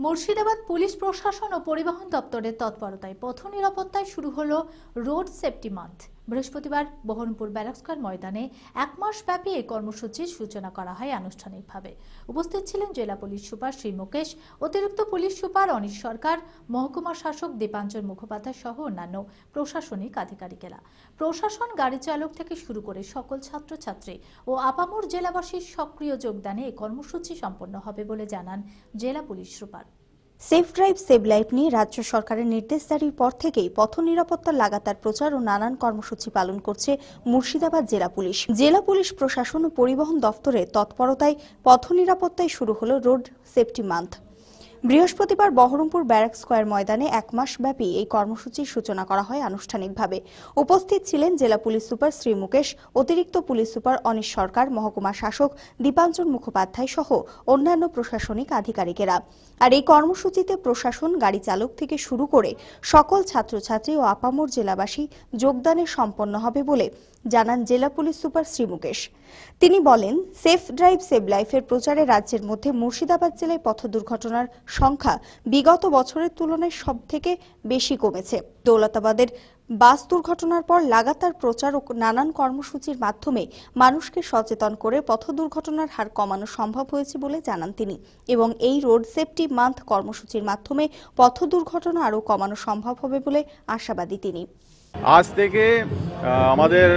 Murshidabad police প্রশাসন ও পরিবহন দপ্তরের তৎপরতায় পথ নিরাপত্তায় শুরু হলো রোড সেফটি মান্থ। বৃহস্পতিবার বহরমপুর ব্যারাকস্কয়ার ময়দানে এক মাস ব্যাপী এই কর্মসূচির সূচনা করা হয় আনুষ্ঠানিকভাবে। উপস্থিত ছিলেন জেলা পুলিশ সুপার শ্রী মুকেশ, অতিরিক্ত পুলিশ সুপার অনিশ সরকার, মহকুমা শাসক দীপাঞ্জন মুখোপাধ্যায় সহ অন্যান্য প্রশাসনিক আধিকারিকেরা। প্রশাসন, গাড়ি চালক থেকে শুরু করে সকল ছাত্রছাত্রী ও আপামর জেলাবাসীর সক্রিয় যোগদানে এই কর্মসূচি সম্পন্ন হবে বলে জানান জেলা police super. Safe drive save life নিয়ে রাজ্য সরকারের নির্দেশ জারির পর থেকেই পথ নিরাপত্তার লাগাতার প্রচার ও নানান কর্মসূচি পালন করছে মুর্শিদাবাদ জেলা পুলিশ। জেলা পুলিশ প্রশাসন ও পরিবহন দফতরের তৎপরতায় পথ নিরাপত্তায় শুরু হলো রোড সেফটি মান্থ। বৃহস্পতিবার বহরমপুর ব্যারাকস্কয়ার ময়দানে এক মাস ব্যাপী এই কর্মসূচির সূচনা করা হয় আনুষ্ঠানিকভাবে। উপস্থিত ছিলেন জেলা পুলিশ সুপার শ্রী মুকেশ, অতিরিক্ত পুলিশ সুপার অনিশ সরকার, মহকুমা শাসক দীপাঞ্জন মুখোপাধ্যায় সহ অন্যান্য প্রশাসনিক আধিকারিকেরা। আর এই কর্মসূচিতে প্রশাসন, গাড়ি চালক থেকে শুরু করে সকল ছাত্রছাত্রী ও আপামর জেলাবাসী যোগদানে সম্পন্ন হবে বলে জানান জেলা পুলিশ সুপার শ্রী মুকেশ। তিনি বলেন, সেফ ড্রাইভ সেভ লাইফের প্রচারে রাজ্যের মধ্যে মুর্শিদাবাদ জেলায় পথ দুর্ঘটনার সংখ্যা বিগত বছরের তুলনায় সবথেকে বেশি কমেছে। দৌলতাবাদের বাস দুর্ঘটনার পর লাগাতার প্রচার ও নানান কর্মসূচির মাধ্যমে মানুষকে সচেতন করে পথ দুর্ঘটনার হার কমানো সম্ভব হয়েছে বলে জানান তিনি। এবং এই রোড সেফটি মান্থ কর্মসূচির মাধ্যমে পথ দুর্ঘটনা আরও কমানো সম্ভব হবে বলে আশাবাদী তিনি। আজ থেকে আমাদের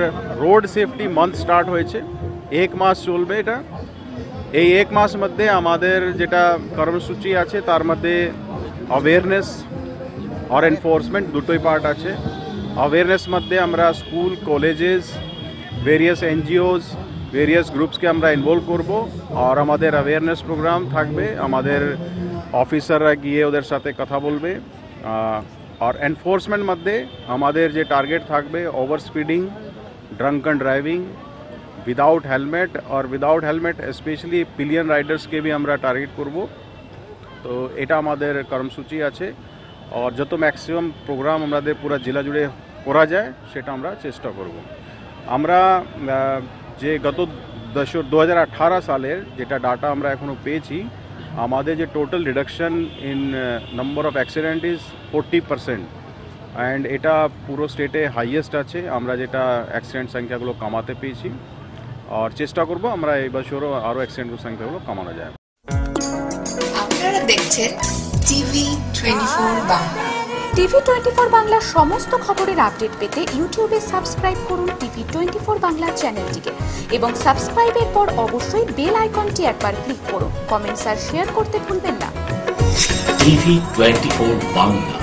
রোড সেফটি মান্থ স্টার্ট হয়েছে। এক মাস চলবে এটা। এই এক মাস মধ্যে আমাদের যেটা কর্মসূচি আছে তার মধ্যে অ্যাওয়ারনেস আর এনফোর্সমেন্ট দুটোই পার্ট আছে। অ্যাওয়ারনেস মধ্যে আমরা school, colleges, various NGOs, various গ্রুপসকে আমরা ইনভলভ করব আর আমাদের অ্যাওয়ারনেস প্রোগ্রাম থাকবে। আমাদের অফিসাররা গিয়ে ওদের সাথে কথা বলবে। আর এনফোর্সমেন্ট মধ্যে আমাদের যে টার্গেট থাকবে over speeding, drunken driving, without helmet আর উইদাউট হেলমেট স্পেশালি পিলিয়ন রাইডার্সকে भी আমরা টার্গেট করব। তো এটা আমাদের কর্মসূচি আছে আর যত ম্যাক্সিমাম প্রোগ্রাম আমাদের পুরো জেলা জুড়ে করা যায় সেটা আমরা চেষ্টা করব। আমরা যে গত 2018 সালের যেটা ডাটা আমরা এখনো পেয়েছি, আমাদের যে total reduction in number of accident is 40% and এটা পুরো স্টেটে হাইয়েস্ট আছে। আমরা যেটা অ্যাক্সিডেন্ট সংখ্যাগুলো কমাতে পেরেছি আর চেষ্টা করব আমরা এই বছরও আরও অ্যাক্সিডেন্টের সংখ্যাগুলো কমানো যায়। আপনারা দেখছেন টিভি 24 বাংলা। টিভি 24 বাংলার সমস্ত খবরের আপডেট পেতে ইউটিউবে সাবস্ক্রাইব করুন টিভি 24 বাংলা চ্যানেলটিকে এবং সাবস্ক্রাইবের পর অবশ্যই বেল আইকনটি একবার ক্লিক করুন। কমেন্টস আর শেয়ার করতে ভুলবেন না। টিভি 24 বাংলা।